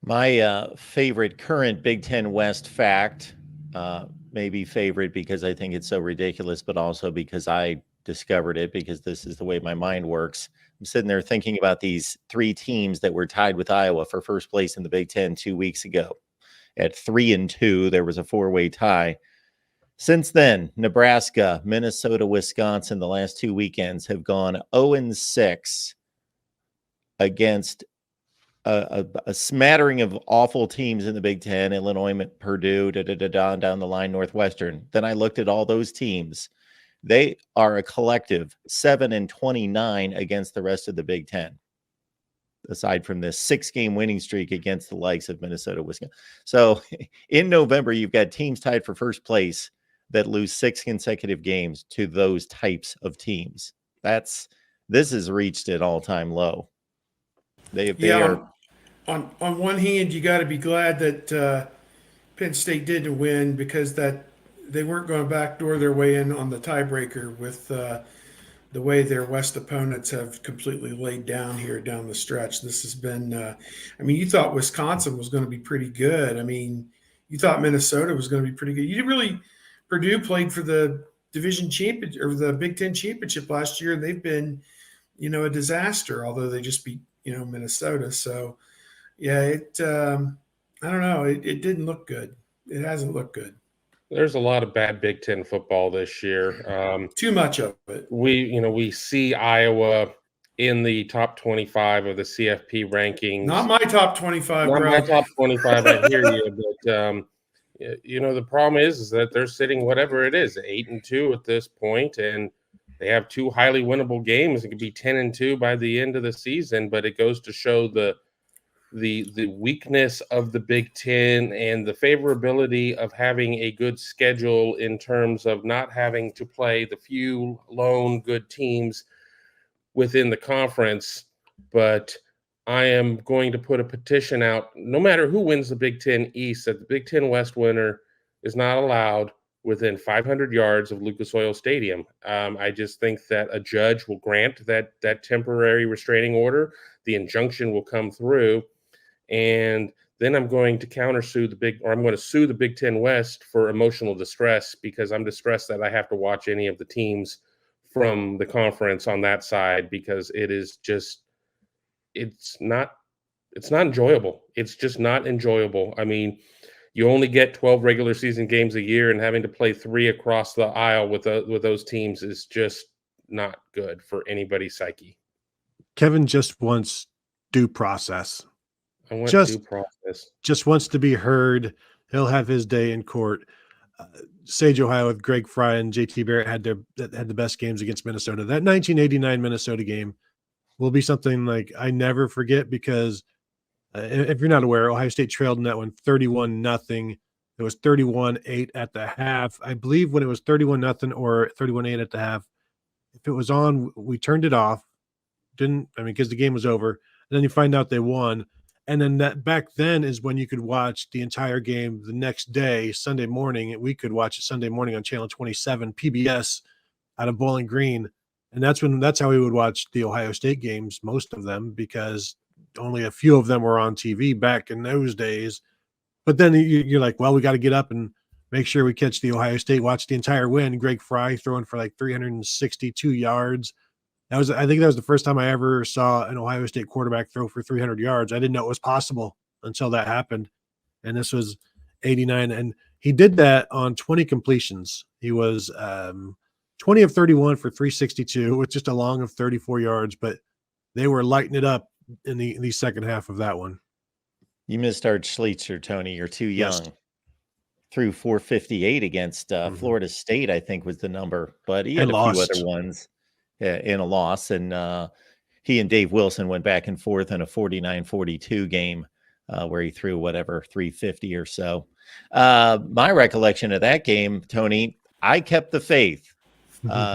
My favorite current Big Ten West fact, maybe favorite because I think it's so ridiculous, but also because I discovered it because this is the way my mind works. I'm sitting there thinking about these three teams that were tied with Iowa for first place in the Big Ten 2 weeks ago. At 3-2, there was a four-way tie. Since then, Nebraska, Minnesota, Wisconsin, the last two weekends have gone 0-6 against a smattering of awful teams in the Big Ten, Illinois, Purdue, down the line, Northwestern. Then I looked at all those teams. They are a collective 7-29 against the rest of the Big Ten, aside from this 6-game winning streak against the likes of Minnesota, Wisconsin. So in November, you've got teams tied for first place that lose 6 consecutive games to those types of teams. This has reached an all-time low. They are. On one hand, you got to be glad that Penn State didn't win because that they weren't going to backdoor their way in on the tiebreaker with the way their West opponents have completely laid down here down the stretch. This has been, you thought Wisconsin was going to be pretty good. I mean, you thought Minnesota was going to be pretty good. You didn't really. Purdue played for the division champion or the Big Ten championship last year, and they've been, a disaster. Although they just beat, Minnesota. So, yeah, I don't know. It didn't look good. It hasn't looked good. There's a lot of bad Big Ten football this year. Too much of it. We see Iowa in the top 25 of the CFP rankings. Not my top 25, Not bro. my top 25, I hear you. But, the problem is that they're sitting whatever it is, 8-2 at this point, and they have 2 highly winnable games. It could be 10-2 by the end of the season, but it goes to show the weakness of the Big Ten and the favorability of having a good schedule in terms of not having to play the few lone good teams within the conference. But I am going to put a petition out, no matter who wins the Big Ten East, that the Big Ten West winner is not allowed within 500 yards of Lucas Oil Stadium. I just think that a judge will grant that temporary restraining order. The injunction will come through. And then I'm going to sue the Big Ten West for emotional distress because I'm distressed that I have to watch any of the teams from the conference on that side because it's not enjoyable. It's just not enjoyable. I mean, you only get 12 regular season games a year, and having to play 3 across the aisle with those teams is just not good for anybody's psyche. Kevin just wants due process. Due process. Just wants to be heard. He'll have his day in court. Sage, Ohio, with Greg Fry and JT Barrett had the best games against Minnesota. That 1989 Minnesota game will be something like I never forget because if you're not aware, Ohio State trailed in that one 31-0. It was 31-8 at the half. I believe when it was 31-0 or 31-8 at the half, if it was on, we turned it off. Because the game was over. And then you find out they won. And then that back then is when you could watch the entire game the next day, Sunday morning. We could watch it Sunday morning on Channel 27, PBS out of Bowling Green. And that's how we would watch the Ohio State games, most of them, because only a few of them were on TV back in those days. But then you're like, well, we got to get up and make sure we catch the Ohio State, watch the entire win. Greg Fry throwing for like 362 yards. I think that was the first time I ever saw an Ohio State quarterback throw for 300 yards. I didn't know it was possible until that happened. And this was 89. And he did that on 20 completions. He was 20 of 31 for 362 with just a long of 34 yards, but they were lighting it up in the second half of that one. You missed Art Schleitzer, Tony. You're too young. Yes. Threw 458 against Florida State, I think was the number, but he had a few other ones in a loss. And he and Dave Wilson went back and forth in a 49-42 game where he threw 350 or so. My recollection of that game, Tony, I kept the faith.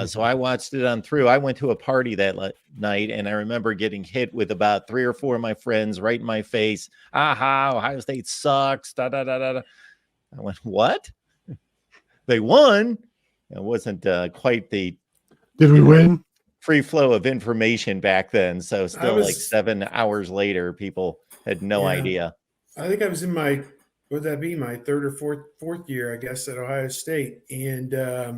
So I watched it on through. I went to a party that night, and I remember getting hit with about 3 or 4 of my friends right in my face. Ohio State sucks. Da, da, da, da, da. I went, what? They won. It wasn't quite the Did we win? Free flow of information back then. So still like 7 hours later, people had no idea. I think I was in my, would that be my third or fourth year, I guess, at Ohio State, and I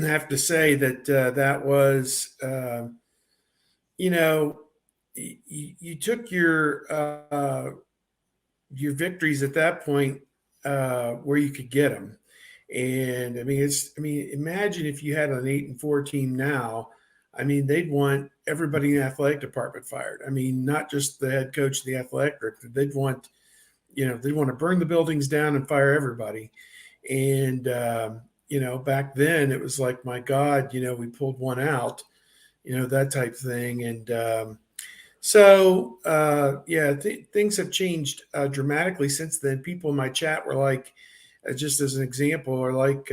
have to say that that was, you know, you took your victories at that point where you could get them. And I mean, imagine if you had an 8-4 team now. I mean, they'd want everybody in the athletic department fired. I mean, not just the head coach of the athletic director. They'd want to burn the buildings down and fire everybody. And, back then it was like, my God, we pulled one out, that type thing. And, things have changed dramatically since then. People in my chat were like, just as an example, are like,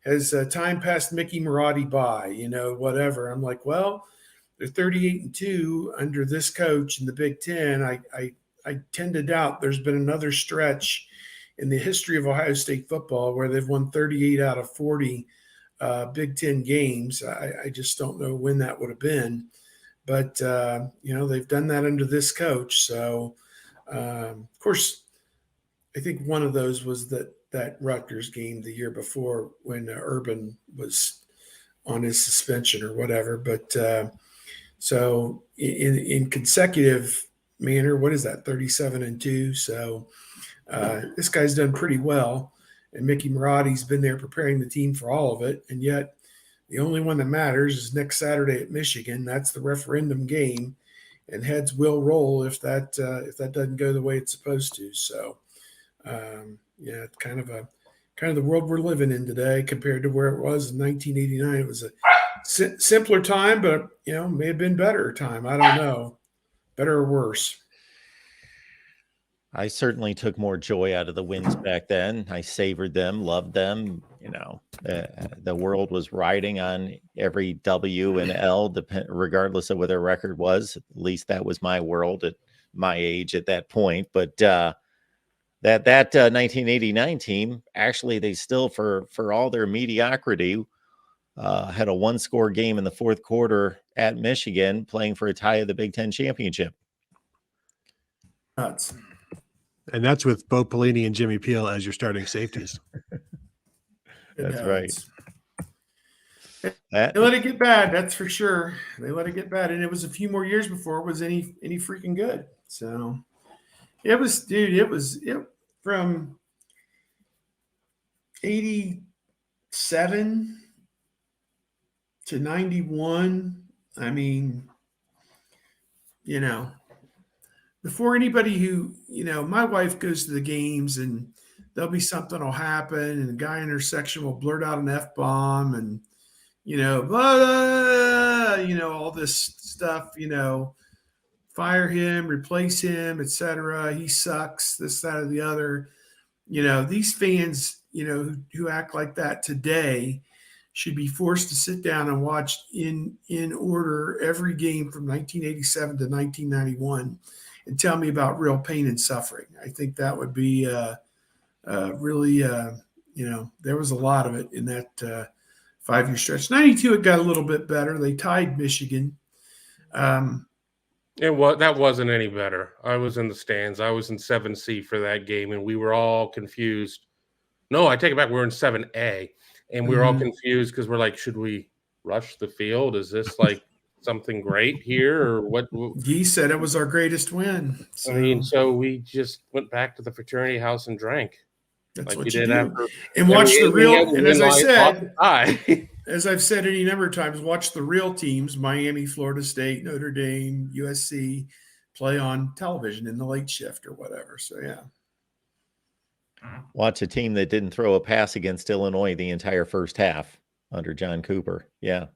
has time passed Mickey Marotti by? Whatever. I'm like, well, they're 38-2 under this coach in the Big Ten. I tend to doubt there's been another stretch in the history of Ohio State football where they've won 38 out of 40 Big Ten games. I just don't know when that would have been. But, they've done that under this coach. So, of course, I think one of those was that Rutgers game the year before when Urban was on his suspension or whatever. But so in consecutive manner, what is that, 37-2? So this guy's done pretty well. And Mickey Marotti's been there preparing the team for all of it. And yet, the only one that matters is next Saturday at Michigan. That's the referendum game, and heads will roll if that doesn't go the way it's supposed to. So, it's kind of the world we're living in today compared to where it was in 1989. It was a simpler time, but may have been better time. I don't know, better or worse. I certainly took more joy out of the wins back then. I savored them, loved them. The world was riding on every W and L, regardless of what their record was. At least that was my world at my age at that point. But that 1989 team, actually, they still, for all their mediocrity, had a one-score game in the fourth quarter at Michigan, playing for a tie of the Big Ten championship. Nuts. And that's with Bo Pelini and Jimmy Peel as your starting safeties. That's right. They let it get bad, that's for sure. They let it get bad, and it was a few more years before it was any freaking good. So it was from 87 to 91. I mean, before anybody who, my wife goes to the games and there'll be something will happen and a guy in her section will blurt out an F-bomb and, blah, blah, all this stuff, fire him, replace him, etc. He sucks, this, that, or the other. These fans, who act like that today should be forced to sit down and watch in order every game from 1987 to 1991 and tell me about real pain and suffering. I think that would be really, there was a lot of it in that 5-year stretch. 92, it got a little bit better. They tied Michigan. That wasn't any better. I was in the stands. I was in 7C for that game, and we were all confused. No, I take it back. We were in 7A, and we were all confused because we're like, should we rush the field? Is this like something great here, or what? He said it was our greatest win. So we just went back to the fraternity house and drank. That's like what we you did do. After and watch the real. And as I said, as I've said any number of times, watch the real teams: Miami, Florida State, Notre Dame, USC, play on television in the late shift or whatever. So yeah. Watch a team that didn't throw a pass against Illinois the entire first half under John Cooper. Yeah.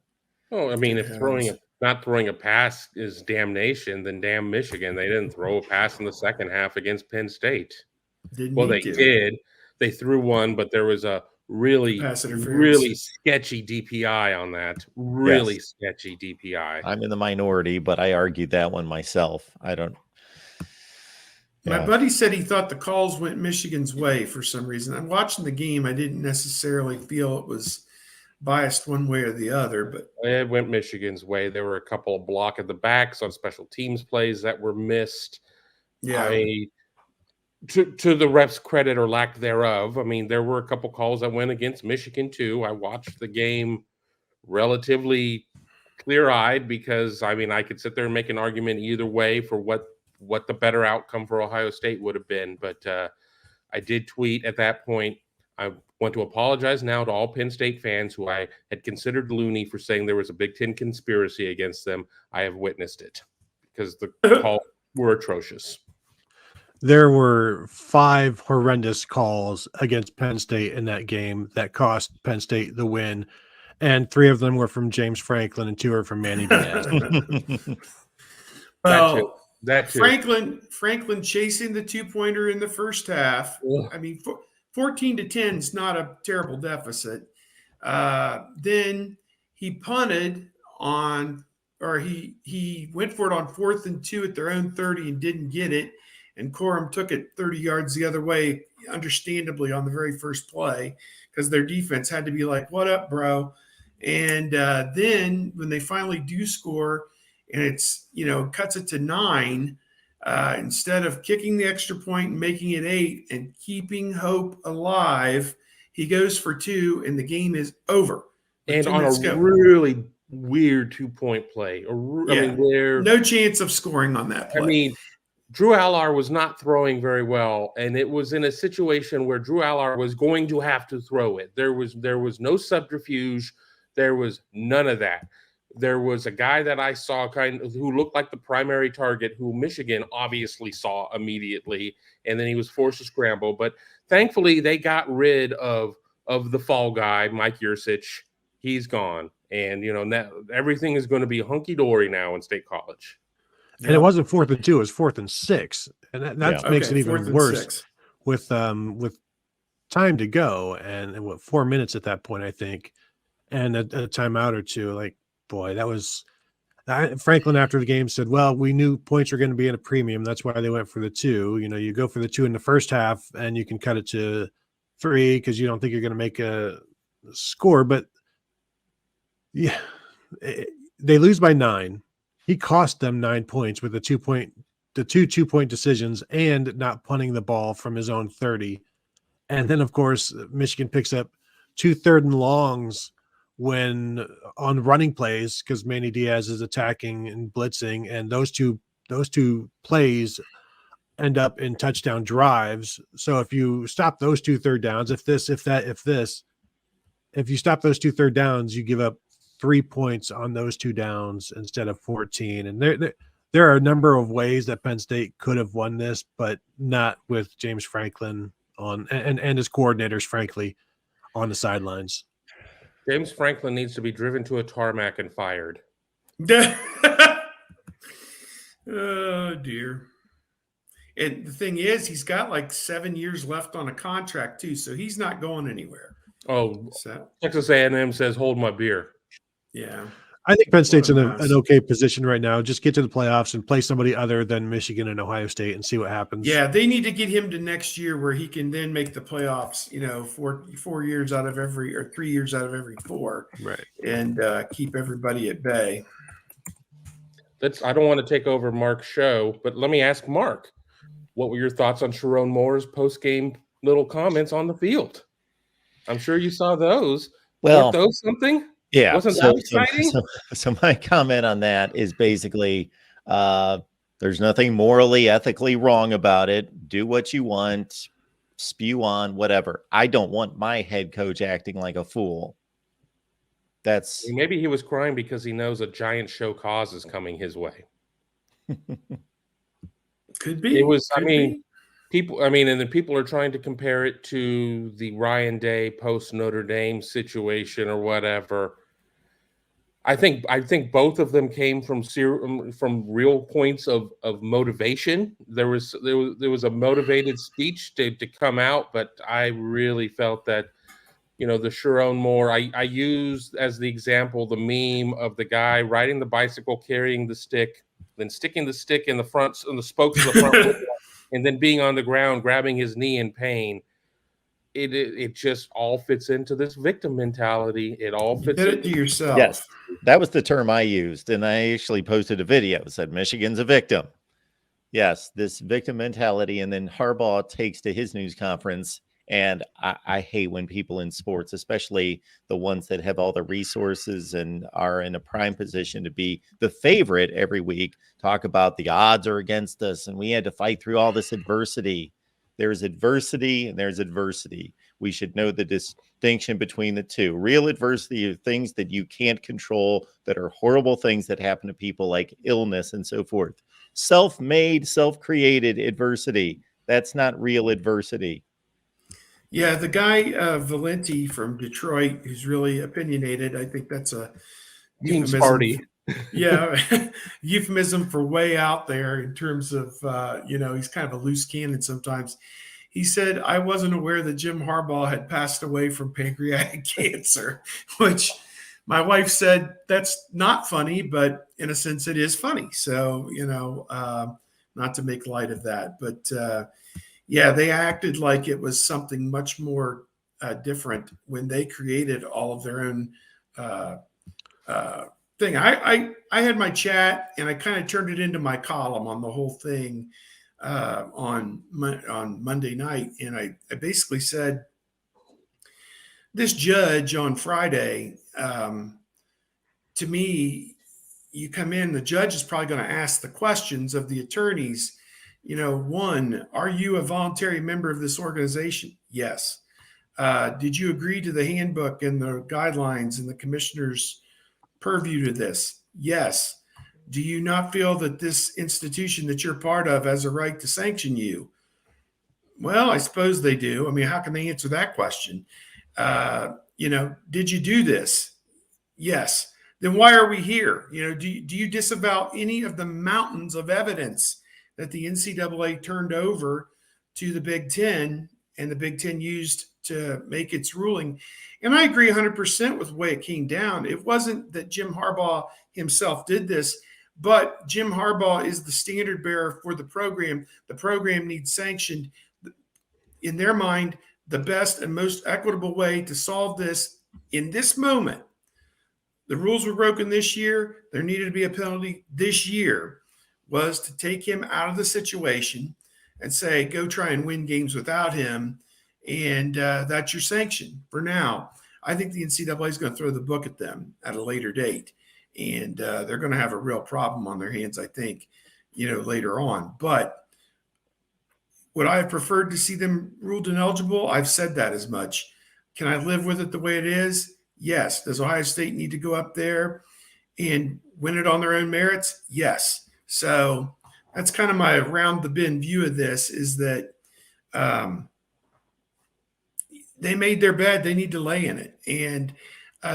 Oh, I mean, if not throwing a pass is damnation, then damn Michigan. They didn't throw a pass in the second half against Penn State. They did. They threw one, but there was a really sketchy DPI on that. Sketchy DPI. I'm in the minority, but I argued that one myself. My buddy said he thought the calls went Michigan's way for some reason. I'm watching the game. I didn't necessarily feel it was biased one way or the other, but it went Michigan's way. There were a couple of block at the backs on special teams plays that were missed. Yeah. To the refs' credit or lack thereof, I mean, there were a couple calls that went against Michigan too. I watched the game relatively clear-eyed because I mean, I could sit there and make an argument either way for what the better outcome for Ohio State would have been. But I did tweet at that point. I want to apologize now to all Penn State fans who I had considered loony for saying there was a Big Ten conspiracy against them. I have witnessed it because the calls were atrocious. There were 5 horrendous calls against Penn State in that game that cost Penn State the win, and 3 of them were from James Franklin and 2 are from Manny Diaz. Well, that too. Franklin chasing the 2-pointer in the first half. Ugh. I mean, 14-10 is not a terrible deficit. Then he punted on, or he went for it on 4th and 2 at their own 30 and didn't get it. And Corum took it 30 yards the other way, understandably, on the very first play because their defense had to be like, "What up, bro?" And then when they finally do score, and it's cuts it to 9, instead of kicking the extra point and making it 8 and keeping hope alive, he goes for 2, and the game is over. And on a really weird 2-point play, I mean, where no chance of scoring on that play. I mean, Drew Allard was not throwing very well, and it was in a situation where Drew Allard was going to have to throw it. There was no subterfuge. There was none of that. There was a guy that I saw who looked like the primary target, who Michigan obviously saw immediately, and then he was forced to scramble. But thankfully, they got rid of the fall guy, Mike Yursich. He's gone, and now everything is going to be hunky dory now in State College. And it wasn't 4th and 2; it was 4th and 6, and that makes it even worse with time to go and 4 minutes at that point, I think, and a timeout or 2. Like, boy, that was Franklin after the game said, "Well, we knew points were going to be at a premium. That's why they went for the 2. You go for the 2 in the first half, and you can cut it to 3 because you don't think you're going to make a score." But yeah, they lose by 9. He cost them 9 points with the 2-point decisions and not punting the ball from his own 30. And then, of course, Michigan picks up 2 3rd and longs when on running plays because Manny Diaz is attacking and blitzing, and those two plays end up in touchdown drives. So if you stop those 2 third downs, if you stop those 2 third downs, you give up 3 points on those 2 downs instead of 14. And there are a number of ways that Penn State could have won this, but not with James Franklin on and his coordinators, frankly, on the sidelines. James Franklin needs to be driven to a tarmac and fired. Oh, dear. And the thing is, he's got like 7 years left on a contract, too, so he's not going anywhere. Oh, Texas A&M says, "Hold my beer." Yeah. I think Penn State's in an okay position right now. Just get to the playoffs and play somebody other than Michigan and Ohio State and see what happens. Yeah, they need to get him to next year where he can then make the playoffs, 4 years out of every, or 3 years out of every 4. Right. And keep everybody at bay. I don't want to take over Mark's show, but let me ask Mark, what were your thoughts on Sharon Moore's post-game little comments on the field? I'm sure you saw those. Well, weren't those something? Yeah. Wasn't that exciting? So my comment on that is basically there's nothing morally, ethically wrong about it. Do what you want, spew on, whatever. I don't want my head coach acting like a fool. Maybe he was crying because he knows a giant show cause is coming his way. Could be. It was, and then people are trying to compare it to the Ryan Day post Notre Dame situation or whatever. I think both of them came from real points of motivation. There was a motivated speech to come out, but I really felt that, the Sharon Moore, I used as the example the meme of the guy riding the bicycle, carrying the stick, then sticking the stick in the spokes of the front, and then being on the ground, grabbing his knee in pain. It just all fits into this victim mentality. It all fits. You did it to yourself. Yes, that was the term I used, and I actually posted a video. It said Michigan's a victim. Yes, this victim mentality, and then Harbaugh takes to his news conference. And I hate when people in sports, especially the ones that have all the resources and are in a prime position to be the favorite every week, talk about the odds are against us and we had to fight through all this adversity. There's adversity and there's adversity. We should know the distinction between the two. Real adversity are things that you can't control, that are horrible things that happen to people, like illness and so forth. Self-made, self-created adversity, that's not real adversity. Yeah, the guy Valenti from Detroit, who's really opinionated. I think that's a Team euphemism. Sparty. Yeah, euphemism for way out there in terms of he's kind of a loose cannon sometimes. He said, "I wasn't aware that Jim Harbaugh had passed away from pancreatic cancer," which my wife said that's not funny, but in a sense it is funny. So not to make light of that, but. Yeah, they acted like it was something much more different when they created all of their own thing. I had my chat and I kind of turned it into my column on the whole thing on Monday night, and I basically said this judge on Friday. To me, you come in, the judge is probably going to ask the questions of the attorneys. One, are you a voluntary member of this organization? Yes. Did you agree to the handbook and the guidelines and the commissioner's purview to this? Yes. Do you not feel that this institution that you're part of has a right to sanction you? Well, I suppose they do. I mean, how can they answer that question? Did you do this? Yes. Then why are we here? Do you disavow any of the mountains of evidence that the NCAA turned over to the Big Ten and the Big Ten used to make its ruling? And I agree 100% with the way it came down. It wasn't that Jim Harbaugh himself did this, but Jim Harbaugh is the standard bearer for the program. The program needs sanctioned. In their mind, the best and most equitable way to solve this in this moment, the rules were broken this year. There needed to be a penalty this year, was to take him out of the situation and say, go try and win games without him. And that's your sanction for now. I think the NCAA is going to throw the book at them at a later date. And they're going to have a real problem on their hands, I think, later on. But would I have preferred to see them ruled ineligible? I've said that as much. Can I live with it the way it is? Yes. Does Ohio State need to go up there and win it on their own merits? Yes. So that's kind of my around the bend view of this, is that they made their bed, they need to lay in it. And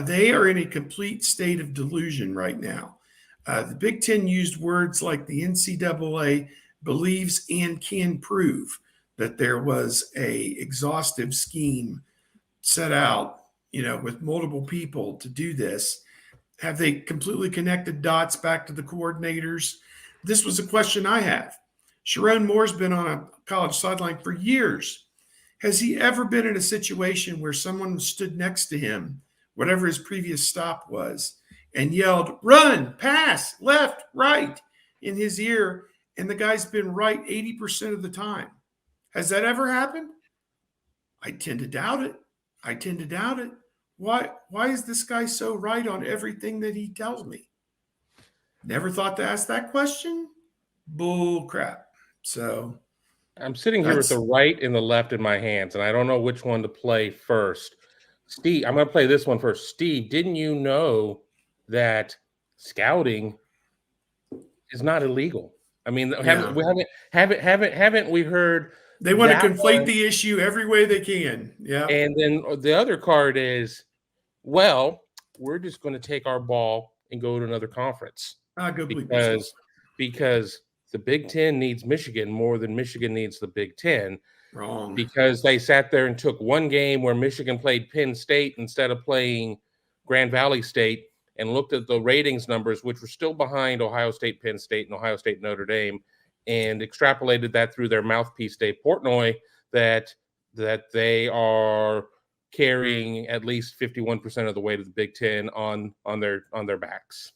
they are in a complete state of delusion right now. The Big Ten used words like the NCAA believes and can prove that there was a exhaustive scheme set out, with multiple people to do this. Have they completely connected dots back to the coordinators? This was a question I have. Sharon Moore's been on a college sideline for years. Has he ever been in a situation where someone stood next to him, whatever his previous stop was, and yelled, run, pass, left, right, in his ear, and the guy's been right 80% of the time? Has that ever happened? I tend to doubt it. Why is this guy so right on everything that he tells me? Never thought to ask that question? Bull crap. So I'm sitting here with the right and the left in my hands, and I don't know which one to play first. Steve, I'm going to play this one first. Steve, didn't you know that scouting is not illegal? I mean, haven't we heard? They want to conflate the issue every way they can. Yeah. And then the other card is, well, we're just going to take our ball and go to another conference. Because the Big Ten needs Michigan more than Michigan needs the Big Ten. Wrong. Because they sat there and took one game where Michigan played Penn State instead of playing Grand Valley State, and looked at the ratings numbers, which were still behind Ohio State, Penn State, and Ohio State, Notre Dame, and extrapolated that through their mouthpiece, Dave Portnoy, that they are carrying at least 51% of the weight of the Big Ten on their backs.